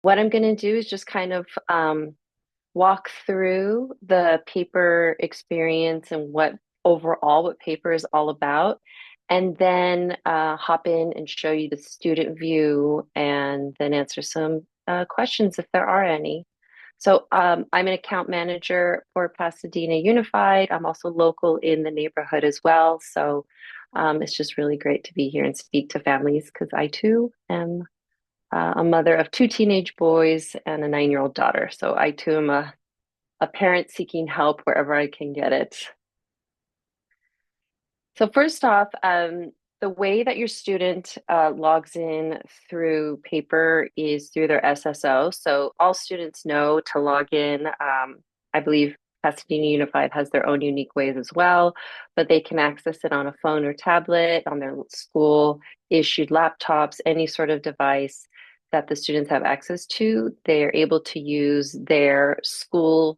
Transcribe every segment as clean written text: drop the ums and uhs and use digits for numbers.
what I'm going to do is just kind of walk through the paper experience and what paper is all about, and then hop in and show you the student view and then answer some questions if there are any. So I'm an account manager for Pasadena Unified. I'm also local in the neighborhood as well. So it's just really great to be here and speak to families because I too am a mother of two teenage boys and a 9-year-old daughter. So I too am a parent seeking help wherever I can get it. So first off, the way that your student logs in through paper is through their SSO. So all students know to log in. I believe Pasadena Unified has their own unique ways as well, but they can access it on a phone or tablet, on their school issued laptops, any sort of device that the students have access to. They are able to use their school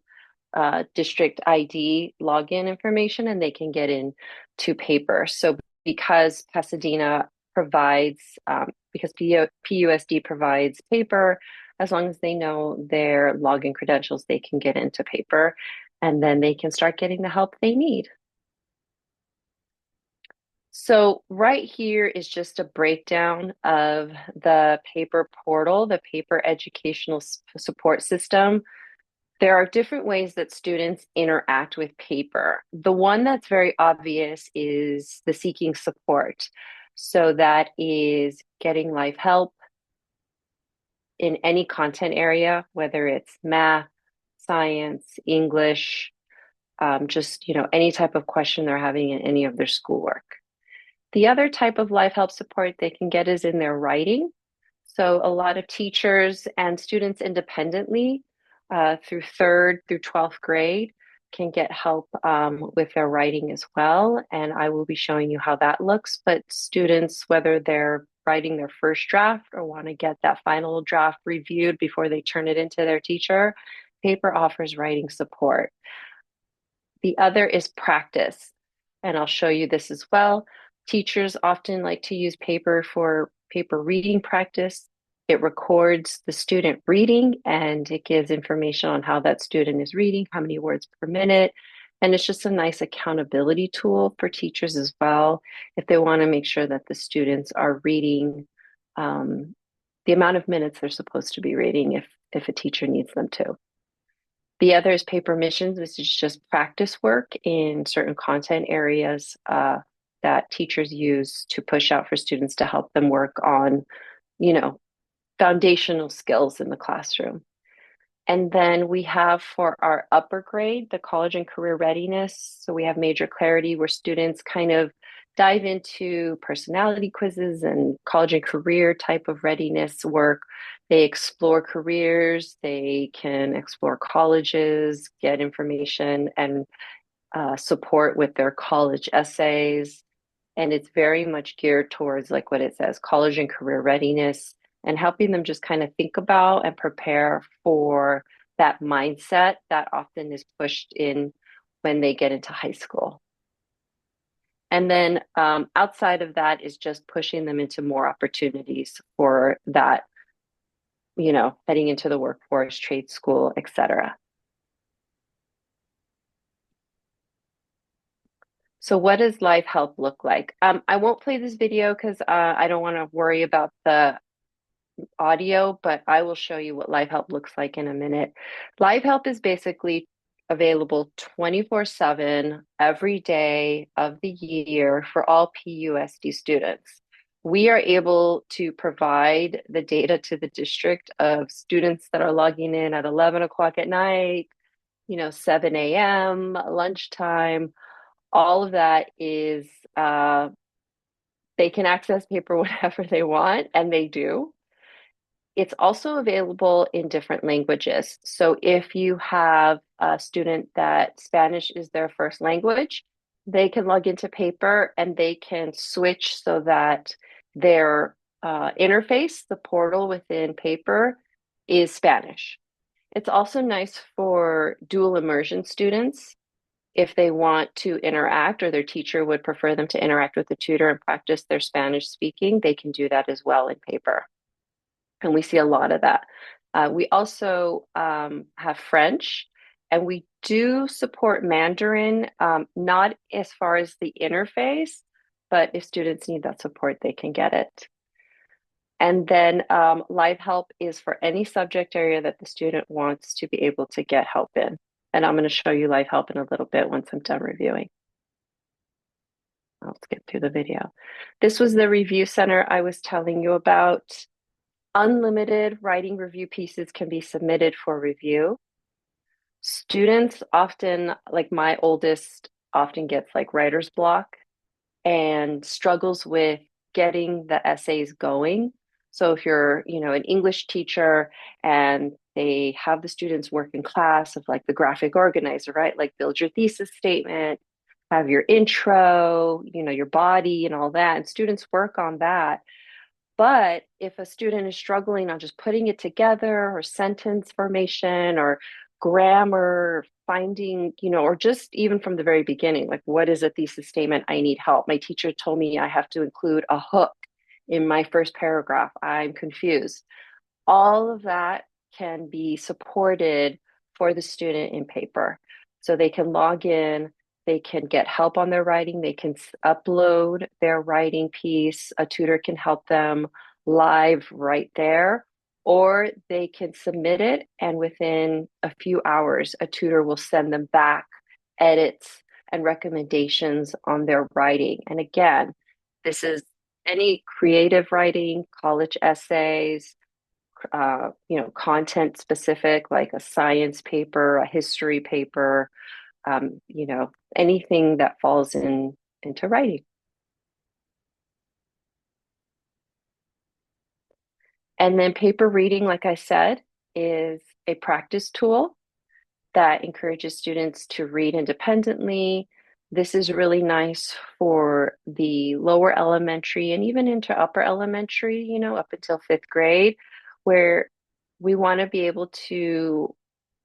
district ID login information and they can get in to paper. So because Pasadena provides, because PUSD provides paper, as long as they know their login credentials, they can get into paper and then they can start getting the help they need. So right here is just a breakdown of the paper portal, the paper educational support system. There are different ways that students interact with paper. The one that's very obvious is the seeking support. So that is getting live help in any content area, whether it's math, science, English, just any type of question they're having in any of their schoolwork. The other type of live help support they can get is in their writing. So a lot of teachers and students independently through third through 12th grade can get help with their writing as well. And I will be showing you how that looks. But students, whether they're writing their first draft or want to get that final draft reviewed before they turn it into their teacher, paper offers writing support. The other is practice. And I'll show you this as well. Teachers often like to use paper for paper reading practice. It records the student reading and it gives information on how that student is reading, how many words per minute. And it's just a nice accountability tool for teachers as well if they want to make sure that the students are reading the amount of minutes they're supposed to be reading if a teacher needs them to. The other is paper missions. This is just practice work in certain content areas that teachers use to push out for students to help them work on, you know, foundational skills in the classroom. And then we have for our upper grade, the college and career readiness. So we have major clarity where students kind of dive into personality quizzes and college and career type of readiness work. They explore careers, they can explore colleges, get information and support with their college essays. And it's very much geared towards, like what it says, college and career readiness, and helping them just kind of think about and prepare for that mindset that often is pushed in when they get into high school. And then outside of that is just pushing them into more opportunities for that, heading into the workforce, trade school, etc. So what does live help look like? I won't play this video because I don't want to worry about the audio, but I will show you what live help looks like in a minute. Live help is basically available 24/7 every day of the year for all PUSD students. We are able to provide the data to the district of students that are logging in at 11 o'clock at night, 7 a.m., lunchtime. All of that is, they can access paper whenever they want, and they do. It's also available in different languages. So if you have a student that Spanish is their first language, they can log into paper and they can switch so that their interface, the portal within paper, is Spanish. It's also nice for dual immersion students if they want to interact or their teacher would prefer them to interact with the tutor and practice their Spanish speaking, they can do that as well in paper. And we see a lot of that. We also have French, and we do support Mandarin, not as far as the interface, but if students need that support, they can get it. And then live help is for any subject area that the student wants to be able to get help in. And I'm going to show you live help in a little bit once I'm done reviewing. I'll skip through the video. This was the review center I was telling you about. Unlimited writing review pieces can be submitted for review. Students often, like my oldest, often gets like writer's block and struggles with getting the essays going. So if you're, an English teacher and they have the students work in class of like the graphic organizer, right? Like build your thesis statement, have your intro, your body and all that. And students work on that. But if a student is struggling on just putting it together or sentence formation or grammar, finding, or just even from the very beginning, like what is a thesis statement? I need help. My teacher told me I have to include a hook in my first paragraph. I'm confused. All of that can be supported for the student in paper. So they can log in, they can get help on their writing, they can upload their writing piece, a tutor can help them live right there, or they can submit it and within a few hours, a tutor will send them back edits and recommendations on their writing. And again, this is any creative writing, college essays, content specific, like a science paper, a history paper, anything that falls into writing. And then paper reading, like I said, is a practice tool that encourages students to read independently. This is really nice for the lower elementary and even into upper elementary, up until fifth grade, where we want to be able to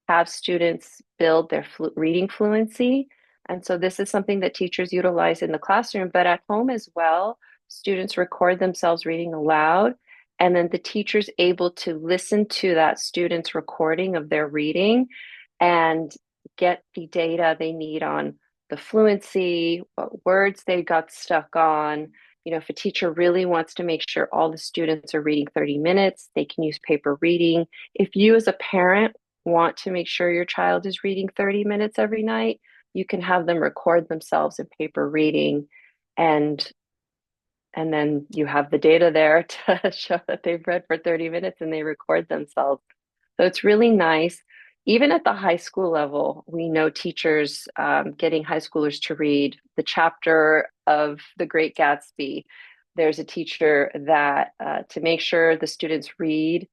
have students build their reading fluency. And so this is something that teachers utilize in the classroom, but at home as well, students record themselves reading aloud, and then the teacher's able to listen to that student's recording of their reading and get the data they need on the fluency, what words they got stuck on. If a teacher really wants to make sure all the students are reading 30 minutes, they can use paper reading. If you as a parent want to make sure your child is reading 30 minutes every night, you can have them record themselves in paper reading and then you have the data there to show that they've read for 30 minutes and they record themselves. So it's really nice. Even at the high school level, we know teachers getting high schoolers to read the chapter of The Great Gatsby. There's a teacher that to make sure the students read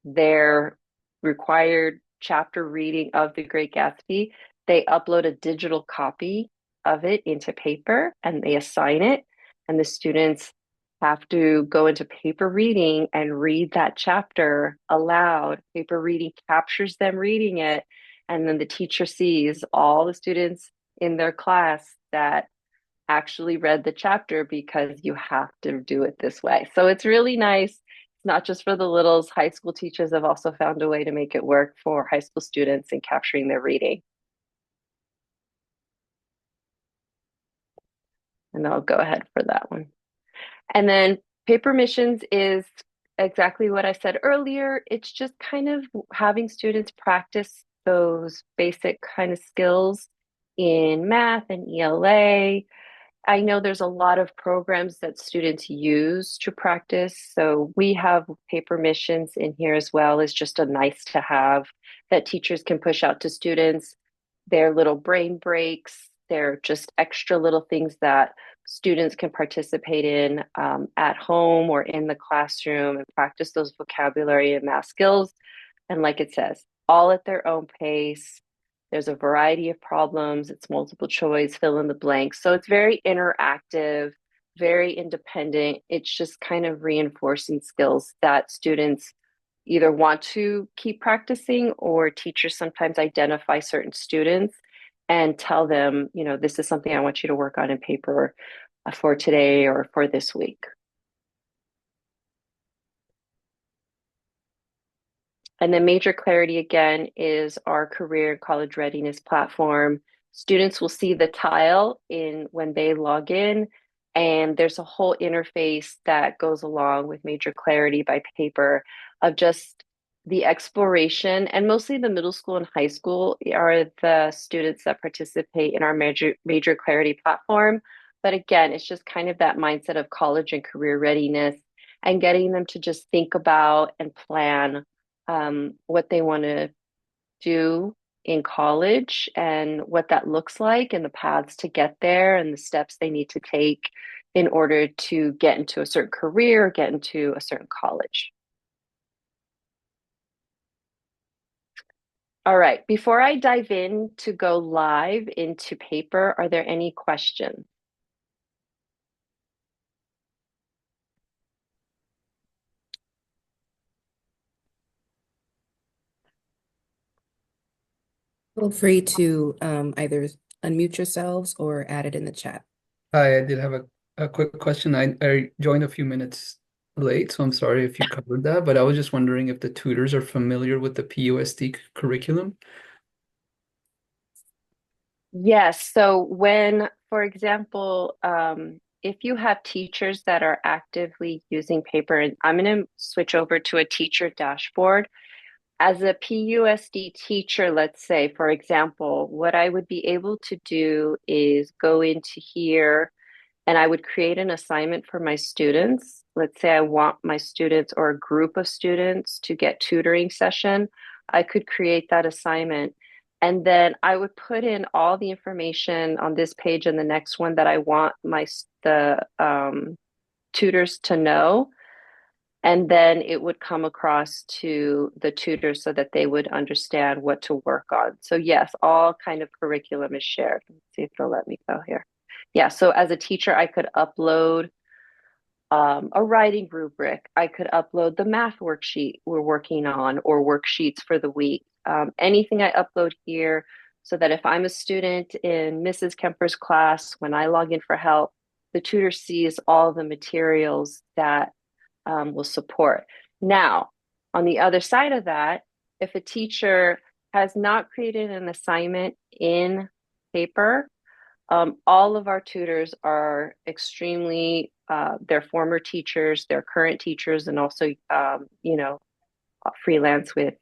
their required chapter reading of The Great Gatsby, they upload a digital copy of it into paper and they assign it. And the students have to go into paper reading and read that chapter aloud. Paper reading captures them reading it. And then the teacher sees all the students in their class that actually read the chapter because you have to do it this way. So it's really nice. It's not just for the littles. High school teachers have also found a way to make it work for high school students in capturing their reading. And I'll go ahead for that one. And then paper missions is exactly what I said earlier. It's just kind of having students practice those basic kind of skills in math and ELA. I know there's a lot of programs that students use to practice. So we have paper missions in here as well as just a nice to have that teachers can push out to students. They're little brain breaks. They're just extra little things that students can participate in at home or in the classroom and practice those vocabulary and math skills. And like it says, all at their own pace. There's a variety of problems. It's multiple choice, fill in the blanks. So it's very interactive, very independent. It's just kind of reinforcing skills that students either want to keep practicing or teachers sometimes identify certain students and tell them, this is something I want you to work on in paper for today or for this week. And then Major Clarity, again, is our career and college readiness platform. Students will see the tile in when they log in, and there's a whole interface that goes along with Major Clarity by paper of just the exploration. And mostly the middle school and high school are the students that participate in our Major Clarity platform. But again, it's just kind of that mindset of college and career readiness and getting them to just think about and plan what they want to do in college and what that looks like and the paths to get there and the steps they need to take in order to get into a certain career, get into a certain college. All right, before I dive in to go live into paper, are there any questions? Feel free to either unmute yourselves or add it in the chat. Hi, I did have a quick question. I joined a few minutes late, so I'm sorry if you covered that, but I was just wondering if the tutors are familiar with the PUSD curriculum. Yes. So when, for example, if you have teachers that are actively using paper, and I'm going to switch over to a teacher dashboard. As a PUSD teacher, let's say, for example, what I would be able to do is go into here and I would create an assignment for my students. Let's say I want my students or a group of students to get tutoring session. I could create that assignment. And then I would put in all the information on this page and the next one that I want the tutors to know. And then it would come across to the tutors so that they would understand what to work on. So yes, all kind of curriculum is shared. Let's see if they'll let me go here. Yeah, so as a teacher, I could upload a writing rubric. I could upload the math worksheet we're working on or worksheets for the week. Anything I upload here so that if I'm a student in Mrs. Kemper's class, when I log in for help, the tutor sees all the materials that will support. Now, on the other side of that, if a teacher has not created an assignment in paper, all of our tutors are extremely, they're former teachers, they're current teachers, and also, freelance with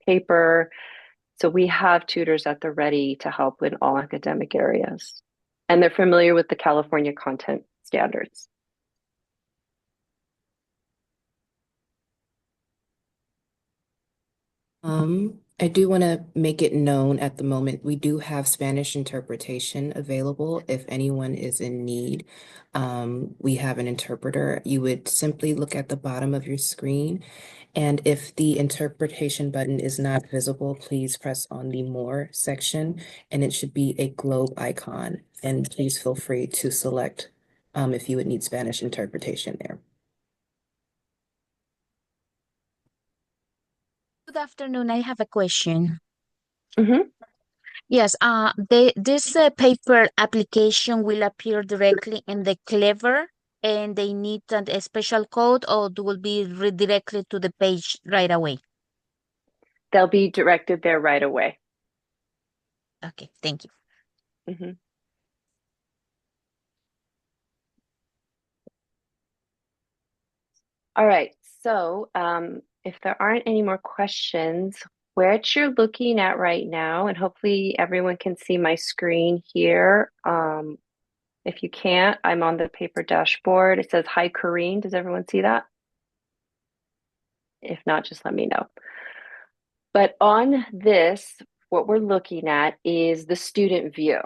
paper. So we have tutors at the ready to help in all academic areas. And they're familiar with the California content standards. I do want to make it known at the moment, we do have Spanish interpretation available if anyone is in need. We have an interpreter. You would simply look at the bottom of your screen, and if the interpretation button is not visible, please press on the More section, and it should be a globe icon. And please feel free to select if you would need Spanish interpretation there. Good afternoon. I have a question. Mhm. Yes, this paper application will appear directly in the Clever, and they need a special code, or it will be redirected to the page right away. They'll be directed there right away. Okay, thank you. Mhm. All right. So, if there aren't any more questions, what you're looking at right now, and hopefully everyone can see my screen here. If you can't, I'm on the paper dashboard. It says, "Hi, Corrine." Does everyone see that? If not, just let me know. But on this, what we're looking at is the student view.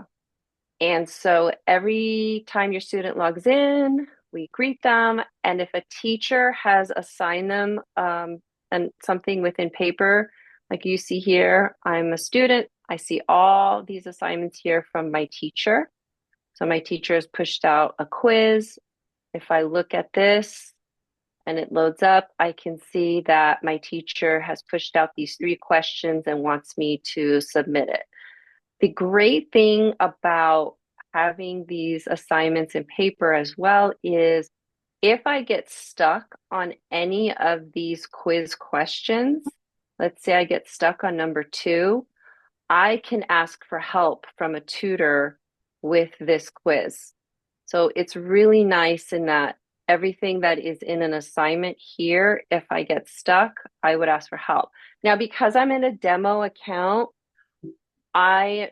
And so every time your student logs in, we greet them. And if a teacher has assigned them and something within paper, like you see here, I'm a student. I see all these assignments here from my teacher. So my teacher has pushed out a quiz. If I look at this and it loads up, I can see that my teacher has pushed out these 3 questions and wants me to submit it. The great thing about having these assignments in paper as well is if I get stuck on any of these quiz questions, let's say I get stuck on number 2, I can ask for help from a tutor with this quiz. So it's really nice in that everything that is in an assignment here, if I get stuck, I would ask for help. Now, because I'm in a demo account, I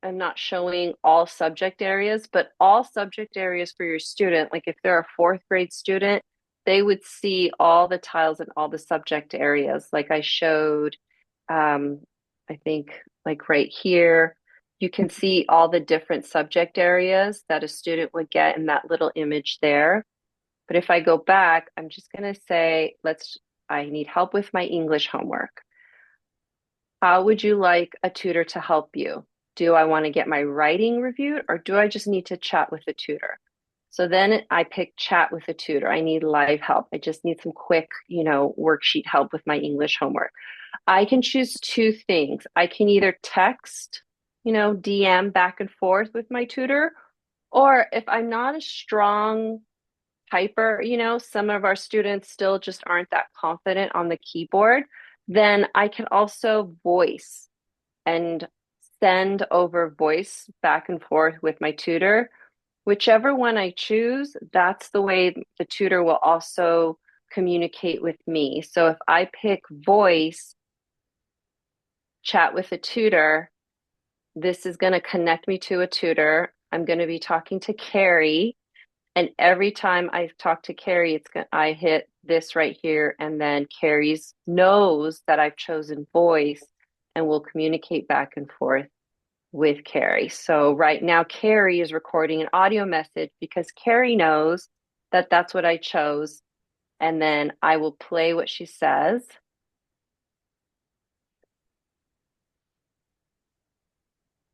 am not showing all subject areas, but all subject areas for your student, like if they're a 4th grade student, they would see all the tiles and all the subject areas. Like I showed, I think like right here, you can see all the different subject areas that a student would get in that little image there. But if I go back, I'm just going to say, I need help with my English homework. How would you like a tutor to help you? Do I want to get my writing reviewed or do I just need to chat with a tutor? So then I pick chat with a tutor. I need live help. I just need some quick, worksheet help with my English homework. I can choose 2 things. I can either text, DM back and forth with my tutor, or if I'm not a strong typer, some of our students still just aren't that confident on the keyboard, then I can also voice and send over voice back and forth with my tutor. Whichever one I choose, that's the way the tutor will also communicate with me. So if I pick voice, chat with a tutor, this is going to connect me to a tutor. I'm going to be talking to Carrie. And every time I talk to Carrie, I hit this right here, and then Carrie's knows that I've chosen voice and will communicate back and forth with Carrie. So right now, Carrie is recording an audio message because Carrie knows that that's what I chose. And then I will play what she says.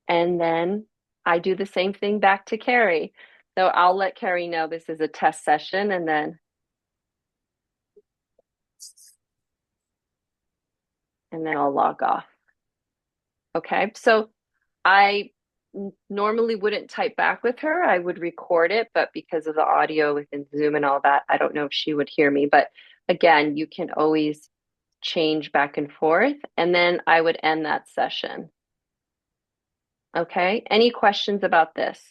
And then I do the same thing back to Carrie. So I'll let Carrie know this is a test session, and then I'll log off. Okay, so I normally wouldn't type back with her. I would record it, but because of the audio within Zoom and all that, I don't know if she would hear me. But again, you can always change back and forth, and then I would end that session. Okay, any questions about this?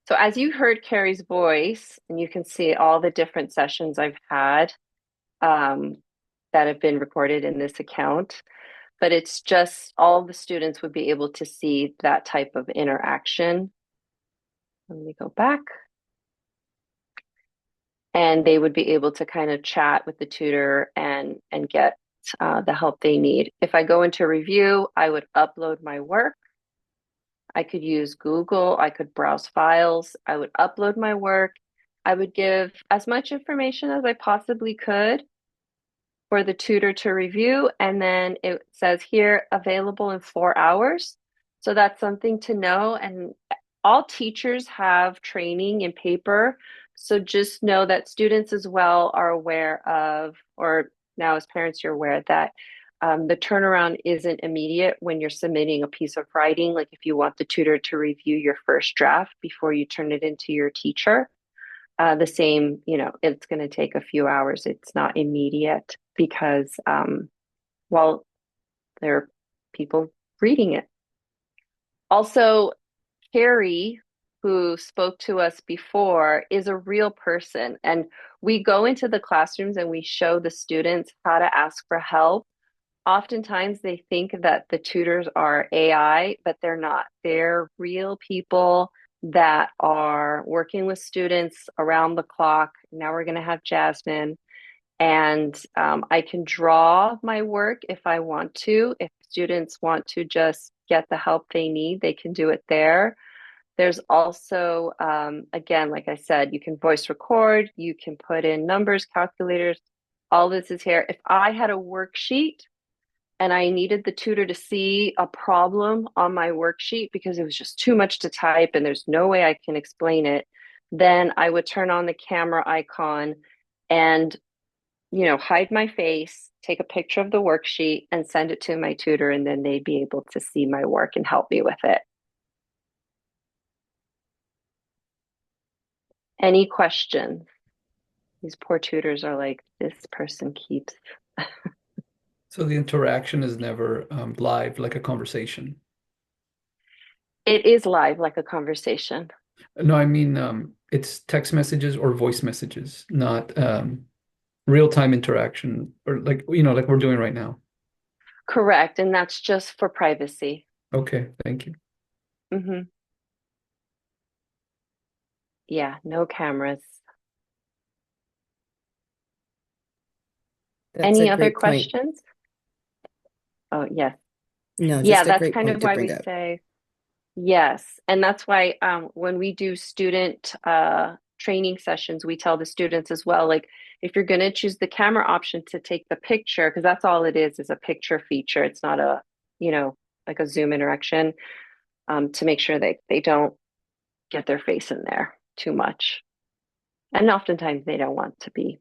So as you heard Carrie's voice, and you can see all the different sessions I've had that have been recorded in this account, but it's just all the students would be able to see that type of interaction. Let me go back. And they would be able to kind of chat with the tutor and get the help they need. If I go into review, I would upload my work. I could use Google, I could browse files, I would upload my work. I would give as much information as I possibly could for the tutor to review. And then it says here, available in 4 hours. So that's something to know. And all teachers have training in paper. So just know that students as well are aware of, or now as parents, you're aware that the turnaround isn't immediate when you're submitting a piece of writing. Like if you want the tutor to review your first draft before you turn it into your teacher, the same, it's going to take a few hours. It's not immediate because, well, there are people reading it. Also, Carrie, who spoke to us before, is a real person. And we go into the classrooms and we show the students how to ask for help. Oftentimes they think that the tutors are AI, but they're not. They're real people that are working with students around the clock. Now we're going to have Jasmine, and I can draw my work if I want to. If students want to just get the help they need, they can do it there. There's also, again, like I said, you can voice record, you can put in numbers, calculators, all this is here. If I had a worksheet and I needed the tutor to see a problem on my worksheet because it was just too much to type and there's no way I can explain it, then I would turn on the camera icon and, hide my face, take a picture of the worksheet and send it to my tutor, and then they'd be able to see my work and help me with it. Any questions? These poor tutors are like, this person keeps. So the interaction is never live, like a conversation. It is live, like a conversation. No, I mean it's text messages or voice messages, not real-time interaction or like like we're doing right now. Correct. And that's just for privacy. Okay, thank you. Hmm. Yeah, no cameras. That's a Any other great point. questions? Oh, yes. No, Yeah, just a that's great kind point of to why bring we up. say yes. And that's why when we do student training sessions, we tell the students as well, like, if you're going to choose the camera option to take the picture, because that's all it is a picture feature. It's not a, you know, like a Zoom interaction, to make sure they don't get their face in there too much. And oftentimes they don't want to be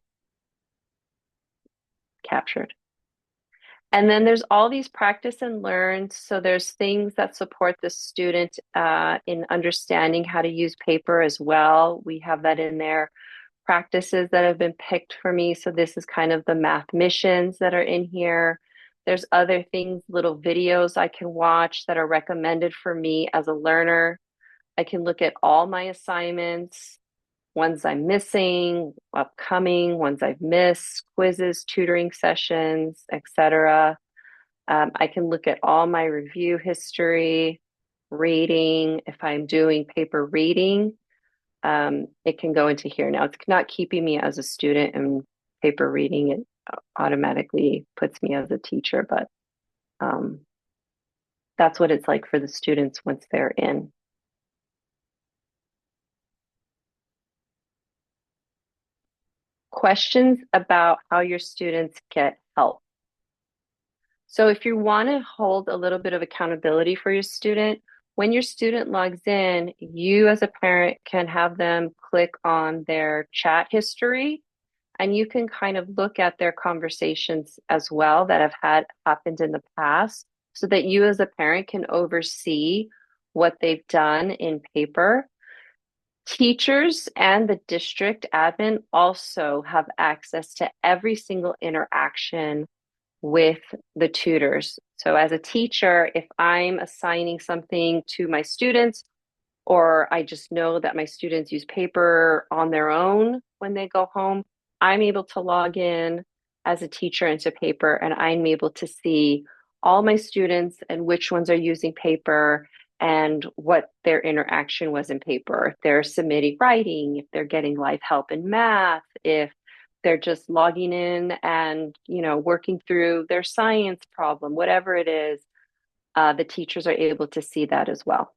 captured. And then there's all these practice and learn. So there's things that support the student in understanding how to use paper as well. We have that in there. Practices that have been picked for me. So this is kind of the math missions that are in here. There's other things, little videos I can watch that are recommended for me as a learner. I can look at all my assignments, ones I'm missing, upcoming, ones I've missed, quizzes, tutoring sessions, etc. I can look at all my review history, rating. If I'm doing paper rating, it can go into here. Now, it's not keeping me as a student in paper reading. It automatically puts me as a teacher, but um, that's what it's like for the students once they're in. Questions about how your students get help. So if you want to hold a little bit of accountability for your student, when your student logs in, you as a parent can have them click on their chat history, and you can kind of look at their conversations as well that have had happened in the past, so that you as a parent can oversee what they've done in paper. Teachers and the district admin also have access to every single interaction with the tutors. So as a teacher, if I'm assigning something to my students, or I just know that my students use paper on their own when they go home, I'm able to log in as a teacher into paper, and I'm able to see all my students and which ones are using paper and what their interaction was in paper. If they're submitting writing, if they're getting live help in math, if they're just logging in and working through their science problem, whatever it is, the teachers are able to see that as well.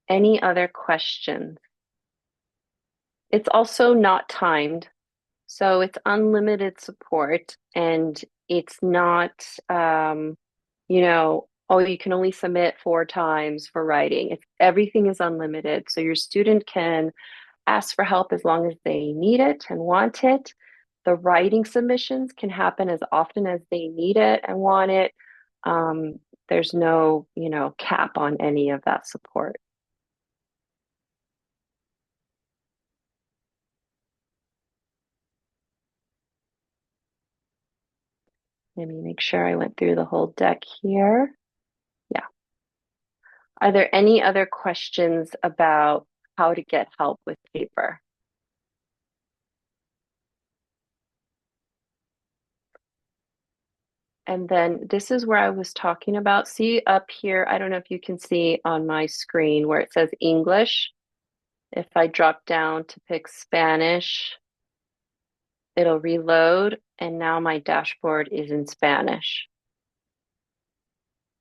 Any other questions? It's also not timed, so it's unlimited support, and it's not, oh, you can only submit 4 times for writing. Everything is unlimited, so your student can ask for help as long as they need it and want it. The writing submissions can happen as often as they need it and want it. There's no, cap on any of that support. Let me make sure I went through the whole deck here. Yeah. Are there any other questions about how to get help with paper? And then this is where I was talking about. See up here, I don't know if you can see on my screen where it says English. If I drop down to pick Spanish, it'll reload, and now my dashboard is in Spanish.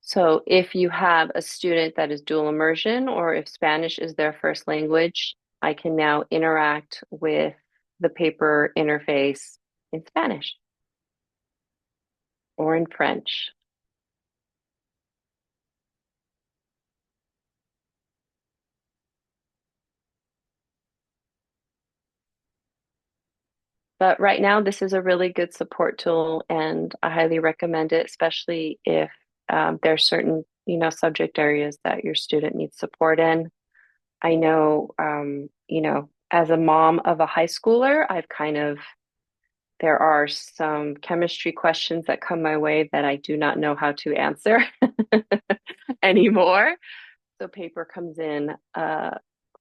So if you have a student that is dual immersion, or if Spanish is their first language, I can now interact with the paper interface in Spanish or in French. But right now, this is a really good support tool, and I highly recommend it, especially if there are certain subject areas that your student needs support in. I know, as a mom of a high schooler, there are some chemistry questions that come my way that I do not know how to answer anymore. So paper comes in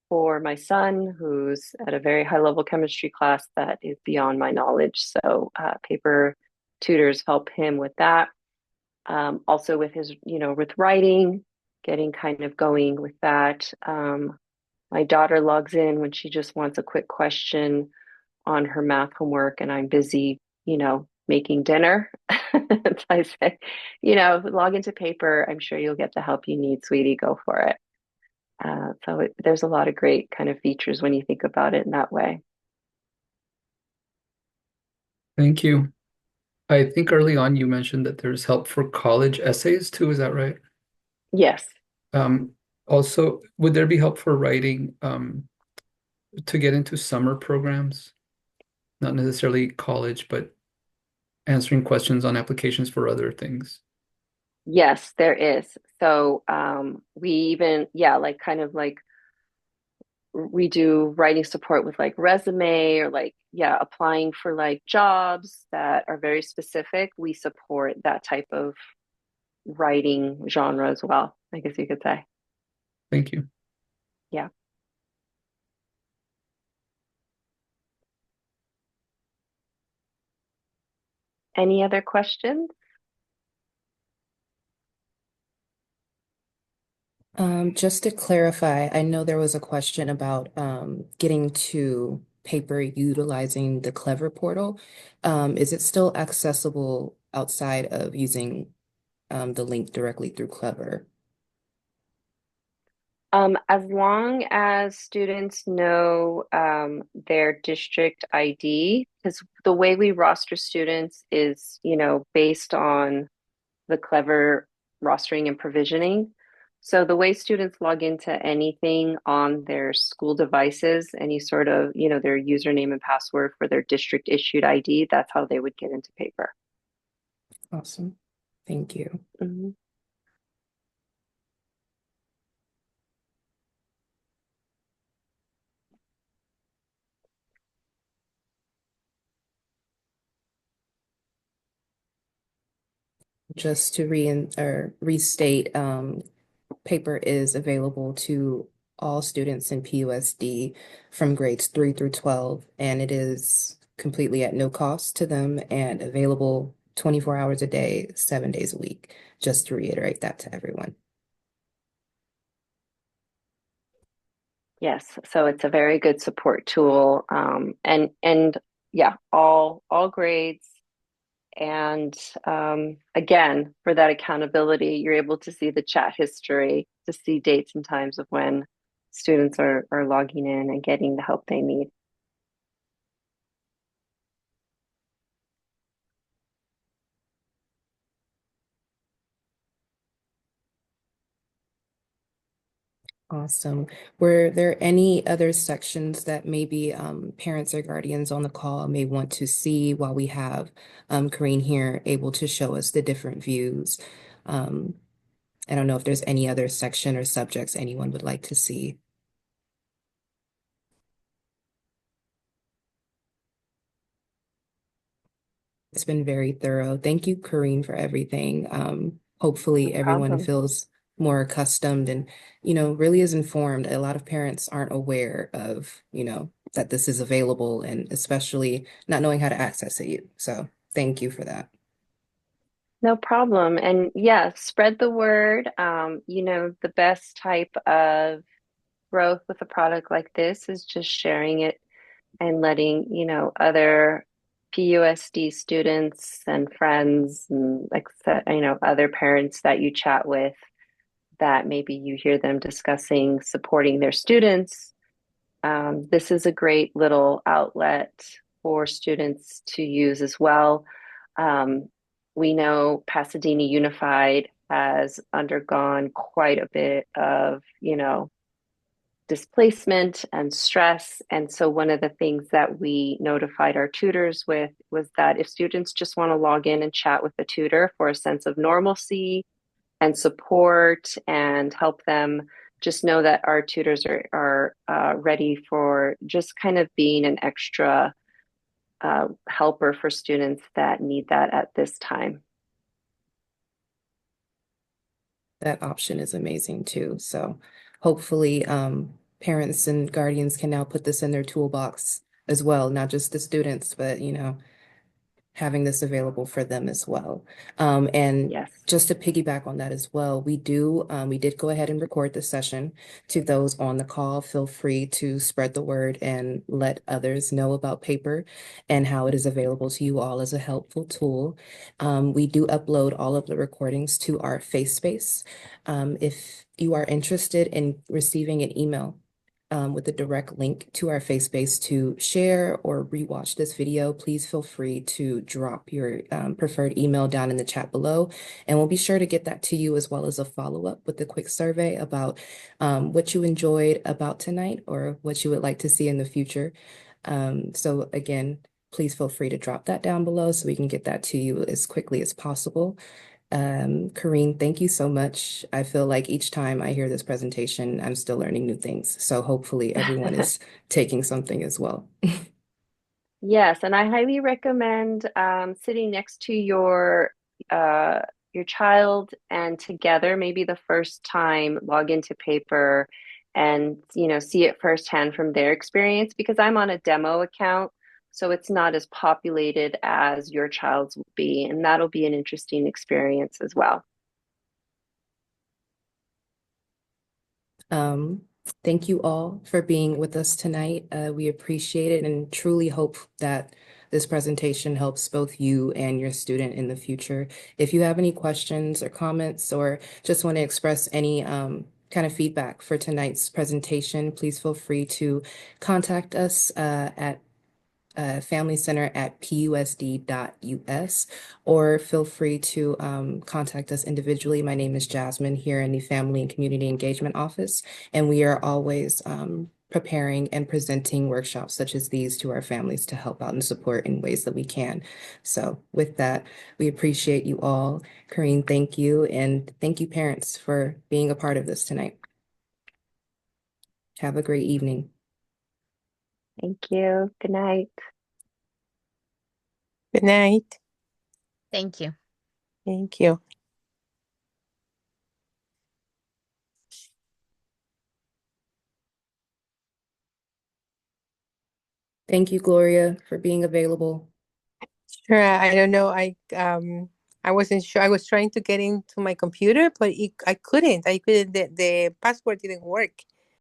for my son, who's at a very high level chemistry class that is beyond my knowledge. So paper tutors help him with that. Also with with writing, getting kind of going with that. My daughter logs in when she just wants a quick question on her math homework, and I'm busy, making dinner. I say, log into paper. I'm sure you'll get the help you need, sweetie. Go for it. There's a lot of great kind of features when you think about it in that way. Thank you. I think early on you mentioned that there's help for college essays too. Is that right? Yes. Um, Also, would there be help for writing to get into summer programs? Not necessarily college, but answering questions on applications for other things. Yes, there is. So we even, yeah, like kind of like we do writing support with like resume or like, yeah, applying for like jobs that are very specific. We support that type of writing genre as well, I guess you could say. Thank you. Yeah. Any other questions? Just to clarify, I know there was a question about getting to paper utilizing the Clever portal. Is it still accessible outside of using the link directly through Clever? As long as students know their district ID, because the way we roster students is, based on the Clever rostering and provisioning. So the way students log into anything on their school devices, any sort of, their username and password for their district issued ID, that's how they would get into paper. Awesome. Thank you. Mhm. Just to restate, paper is available to all students in PUSD from grades 3 through 12, and it is completely at no cost to them and available 24 hours a day, 7 days a week. Just to reiterate that to everyone. Yes, so it's a very good support tool, and yeah, all grades. And again, for that accountability, you're able to see the chat history, to see dates and times of when students are logging in and getting the help they need. Awesome. Were there any other sections that maybe parents or guardians on the call may want to see while we have Karine here able to show us the different views? Um, I don't know if there's any other section or subjects anyone would like to see. It's been very thorough. Thank you, Karine, for everything. No Hopefully everyone problem. feels more accustomed and, really is informed. A lot of parents aren't aware of, that this is available and especially not knowing how to access it. So thank you for that. No problem. And yeah, spread the word. The best type of growth with a product like this is just sharing it and letting, other PUSD students and friends and like other parents that you chat with, that maybe you hear them discussing supporting their students. This is a great little outlet for students to use as well. Um, we know Pasadena Unified has undergone quite a bit of, displacement and stress. And so one of the things that we notified our tutors with was that if students just want to log in and chat with the tutor for a sense of normalcy, and support and help them just know that our tutors are ready for just kind of being an extra helper for students that need that at this time. That option is amazing too. So hopefully parents and guardians can now put this in their toolbox as well, not just the students, but having this available for them as well. And Yes. just to piggyback on that as well, we did go ahead and record the session. To those on the call, feel free to spread the word and let others know about paper and how it is available to you all as a helpful tool. We do upload all of the recordings to our FaceSpace. If you are interested in receiving an email with a direct link to our FaceSpace to share or rewatch this video, please feel free to drop your preferred email down in the chat below, and we'll be sure to get that to you, as well as a follow-up with a quick survey about what you enjoyed about tonight or what you would like to see in the future. So again, please feel free to drop that down below so we can get that to you as quickly as possible. Kareen, thank you so much. I feel like each time I hear this presentation, I'm still learning new things. So hopefully everyone is taking something as well. Yes, and I highly recommend sitting next to your child and together, maybe the first time, log into paper and see it firsthand from their experience because I'm on a demo account, so it's not as populated as your child's will be, and that'll be an interesting experience as well. Thank you all for being with us tonight. We appreciate it and truly hope that this presentation helps both you and your student in the future. If you have any questions or comments or just want to express any kind of feedback for tonight's presentation, please feel free to contact us at familycenter@pusd.us, or feel free to contact us individually. My name is Jasmine here in the Family and Community Engagement Office, and we are always preparing and presenting workshops such as these to our families to help out and support in ways that we can. So with that, we appreciate you all. Kareen, thank you. And thank you, parents, for being a part of this tonight. Have a great evening. Thank you. Good night. Good night. Thank you. Thank you. Thank you, Gloria, for being available. Sure. I don't know. I wasn't sure. I was trying to get into my computer, but I couldn't. The password didn't work.